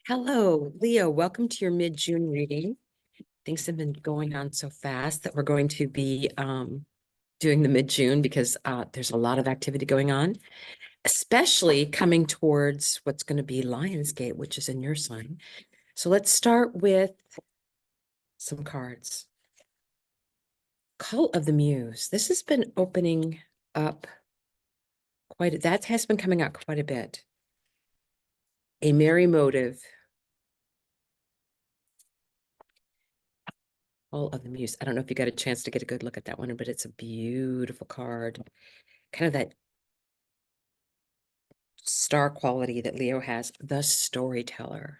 Hello, Leo. Welcome to your mid-June reading. Things have been going on so fast that we're going to be doing the mid-June because there's a lot of activity going on, especially coming towards what's going to be Lionsgate, which is in your sign. So let's start with some cards. Call of the Muse. This has been opening up that has been coming out quite a bit. A merry motive. Call of the Muse. I don't know if you got a chance to get a good look at that one, but it's a beautiful card. Kind of that star quality that Leo has, the storyteller.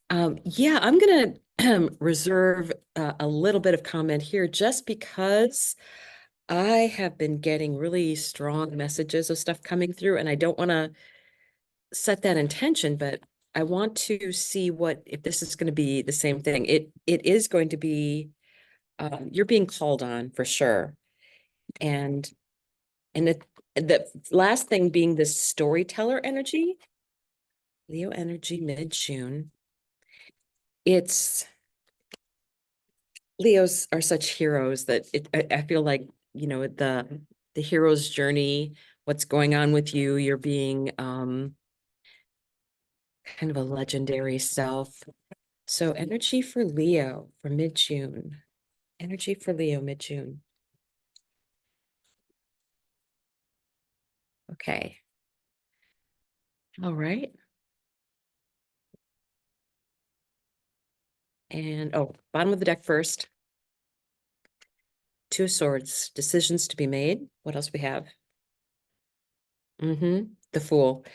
Yeah, I'm going to reserve a little bit of comment here just because I have been getting really strong messages of stuff coming through, and I don't want to set that intention, but I want to see if this is going to be the same thing. It is going to be, you're being called on for sure. And the last thing being this storyteller energy, Leo energy mid-June. Leos are such heroes that I feel like, the hero's journey, what's going on with you, you're being kind of a legendary self. So energy for Leo for mid-June. Energy for Leo mid-June. Okay. All right. And bottom of the deck first. Two of Swords, decisions to be made. What else we have? The Fool.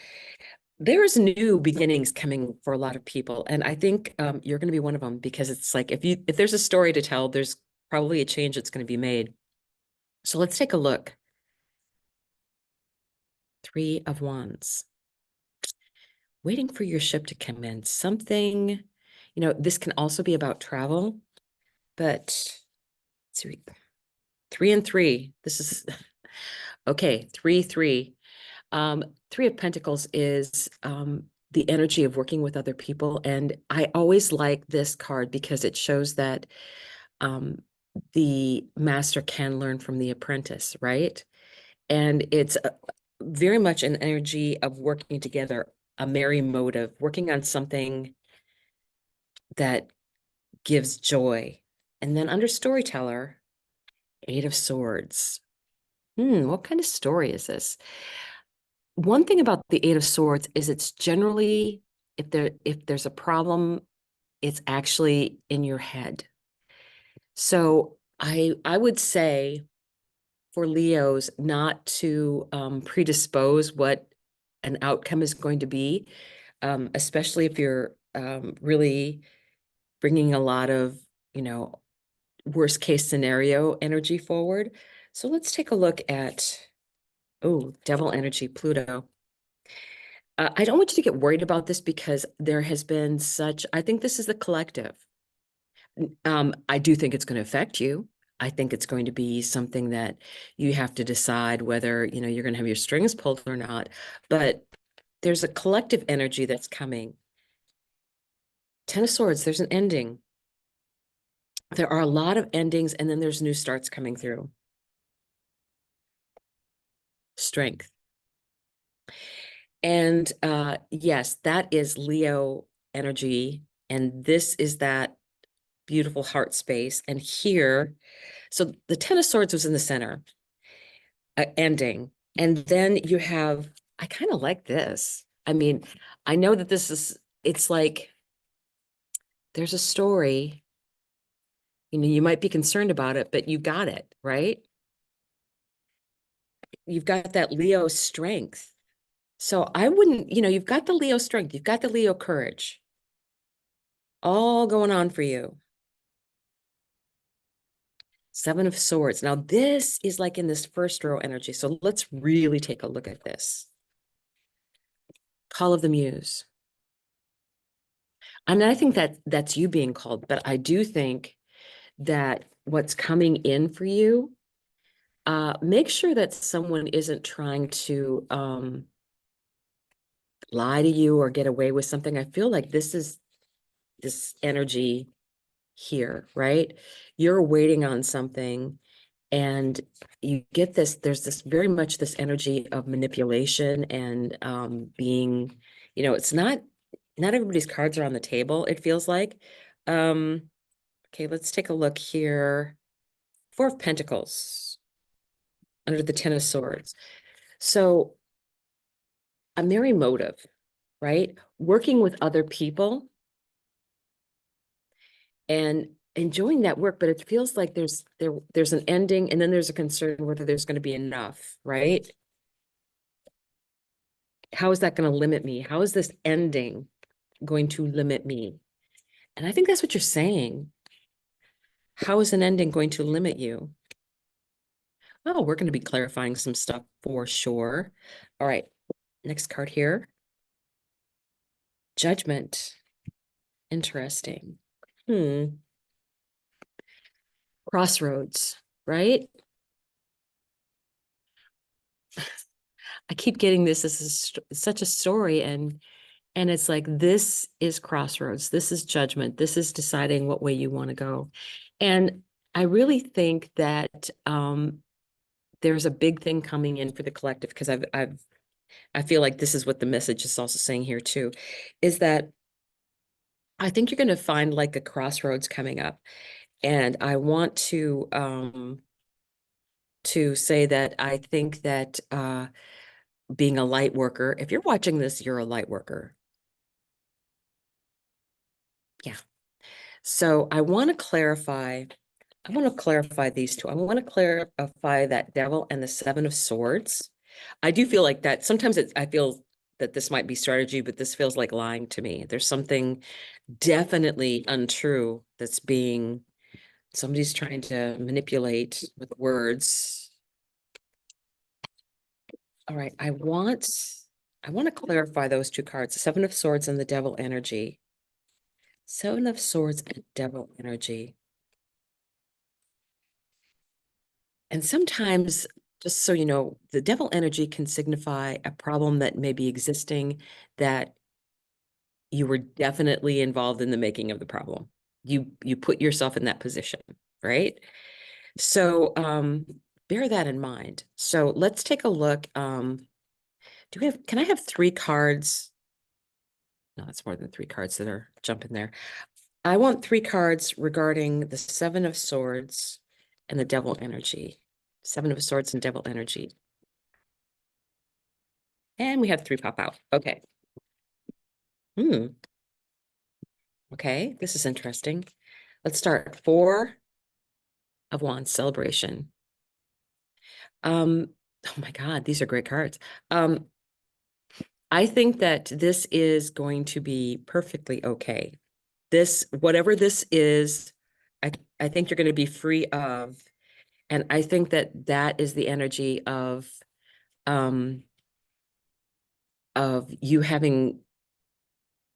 There's new beginnings coming for a lot of people, and I think you're going to be one of them, because it's like if there's a story to tell, there's probably a change that's going to be made. So let's take a look. Three of Wands. Waiting for your ship to come in. Something, this can also be about travel, but let's see. 3 and 3. This is okay. 3, 3. Three of Pentacles is the energy of working with other people. And I always like this card because it shows that the master can learn from the apprentice, right? And it's very much an energy of working together, a merry motive, working on something that gives joy. And then under storyteller, Eight of Swords. What kind of story is this? One thing about the Eight of Swords is it's generally, if there's a problem, it's actually in your head. So I would say for Leos not to predispose what an outcome is going to be, especially if you're really bringing a lot of, worst case scenario energy forward. So let's take a look at, devil energy, Pluto. I don't want you to get worried about this because there has been I think this is the collective. I do think it's going to affect you. I think it's going to be something that you have to decide whether, you're going to have your strings pulled or not. But there's a collective energy that's coming. Ten of Swords, there's an ending. There are a lot of endings, and then there's new starts coming through. Strength. And yes, that is Leo energy. And this is that beautiful heart space. And here, so the Ten of Swords was in the center, ending. And then you have, I kind of like this. I mean, I know that it's like there's a story, you might be concerned about it, but you got it, right? You've got that Leo strength. So I wouldn't, you've got the Leo strength, you've got the Leo courage, all going on for you. Seven of Swords. Now this is like in this first row energy. So let's really take a look at this. Call of the Muse. I mean, I think that's you being called, but I do think that what's coming in for you, make sure that someone isn't trying to lie to you or get away with something. I feel like this is this energy here, right? You're waiting on something and you get this, there's this very much this energy of manipulation and being, it's not everybody's cards are on the table, it feels like. Um, okay, let's take a look here. Four of Pentacles under the Ten of Swords. So a merry motive, right? Working with other people and enjoying that work, but it feels like there's an ending and then there's a concern whether there's going to be enough, right? How is that going to limit me? How is this ending going to limit me? And I think that's what you're saying. How is an ending going to limit you? Oh, we're going to be clarifying some stuff for sure. All right, next card here. Judgment. Interesting. Crossroads, right? I keep getting this as such a story, and it's like, this is crossroads. This is judgment. This is deciding what way you want to go. And I really think that there's a big thing coming in for the collective, because I feel like this is what the message is also saying here too, is that I think you're going to find like a crossroads coming up. And I want to say that I think that being a light worker, if you're watching this, you're a light worker. Yeah. So I want to clarify these two. I want to clarify that Devil and the Seven of Swords. I do feel like that sometimes I feel that this might be strategy, but this feels like lying to me. There's something definitely untrue that's somebody's trying to manipulate with words. All right, I want to clarify those two cards, the Seven of Swords and the Devil energy. Seven of Swords and Devil energy. And sometimes, just so you know, the devil energy can signify a problem that may be existing that you were definitely involved in the making of the problem. You put yourself in that position, right? So bear that in mind. So let's take a look. Can I have three cards? No, that's more than three cards that are jumping there. I want three cards regarding the Seven of Swords and the Devil energy. Seven of Swords and Devil energy. And we have three pop out. Okay. Okay, this is interesting. Let's start. Four of Wands, celebration. Oh my God, these are great cards. I think that this is going to be perfectly okay. Whatever this is, I think you're going to be free of, and I think that is the energy um, of you having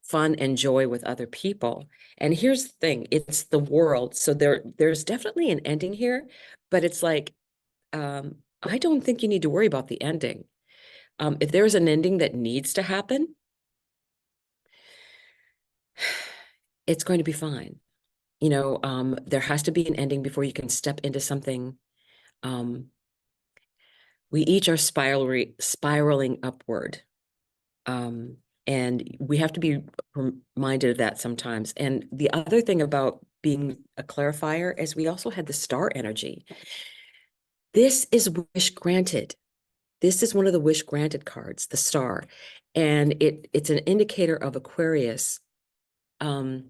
fun and joy with other people. And here's the thing, it's the world. So there's definitely an ending here, but it's like, I don't think you need to worry about the ending. If there's an ending that needs to happen, it's going to be fine. There has to be an ending before you can step into something. We each are spiraling upward. And we have to be reminded of that sometimes. And the other thing about being a clarifier is we also had the star energy. This is wish granted. This is one of the wish granted cards, the star. And it's an indicator of Aquarius. But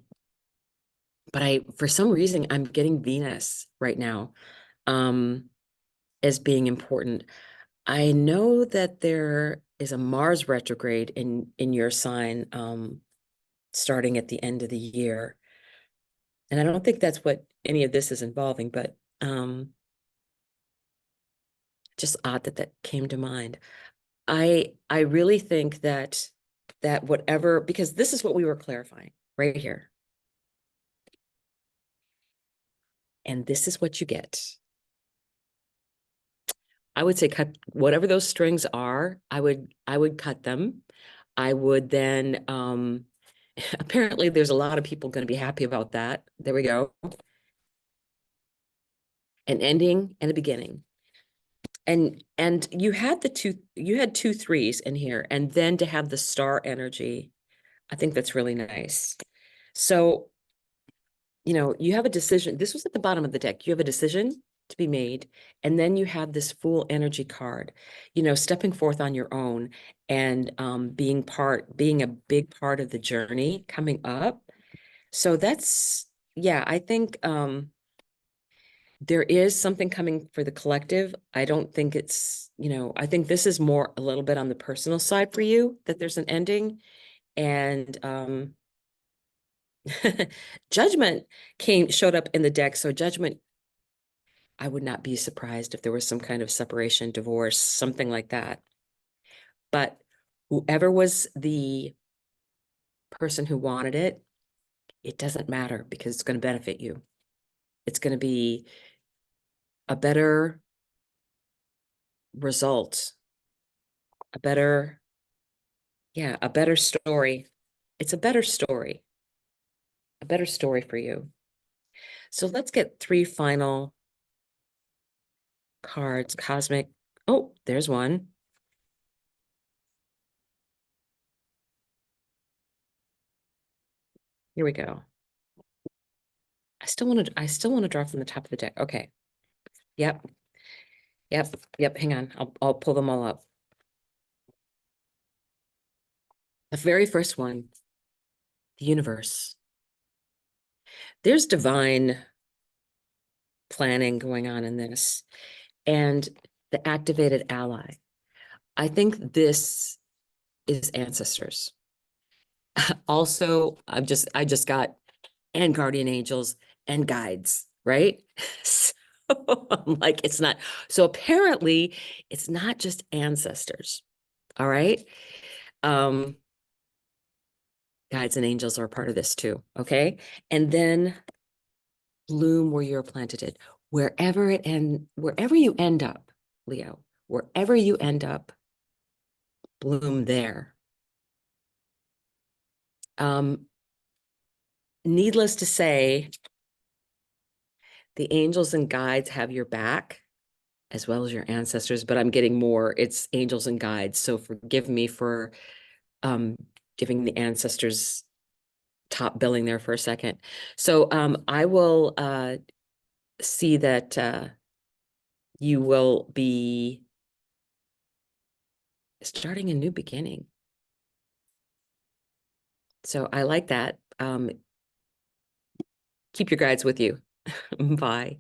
for some reason, I'm getting Venus right now as being important. I know that there is a Mars retrograde in your sign starting at the end of the year. And I don't think that's what any of this is involving, but just odd that came to mind. I really think that whatever, because this is what we were clarifying right here. And this is what you get. I would say cut whatever those strings are, I would cut them. I would then, apparently there's a lot of people going to be happy about that. There we go. An ending and a beginning. And you had two threes in here, and then to have the star energy, I think that's really nice. So, you have a decision. This was at the bottom of the deck. You have a decision to be made, and then you have this Fool energy card, stepping forth on your own and being a big part of the journey coming up. So yeah, I think there is something coming for the collective. I don't think I think this is more a little bit on the personal side for you, that there's an ending. And Judgment showed up in the deck. So Judgment, I would not be surprised if there was some kind of separation, divorce, something like that. But whoever was the person who wanted it, it doesn't matter because it's going to benefit you. It's going to be a better result, a better story. It's a better story for you. So let's get 3 final cards. Cosmic. Oh, there's one. Here we go. I still want to draw from the top of the deck. Okay. Yep. Hang on. I'll pull them all up. The very first one, the universe. There's divine planning going on in this, and the activated ally. I think this is ancestors. Also, I just got and guardian angels and guides, right? So I'm like, it's not. So apparently, it's not just ancestors. All right. Um, Guides and angels are a part of this too. Okay. And then bloom where you're planted. Wherever you end up, Leo, wherever you end up, bloom there. Needless to say, the angels and guides have your back as well as your ancestors, but I'm getting more, it's angels and guides. So forgive me for giving the ancestors top billing there for a second. So I will see that you will be starting a new beginning. So I like that. Keep your guides with you. Bye.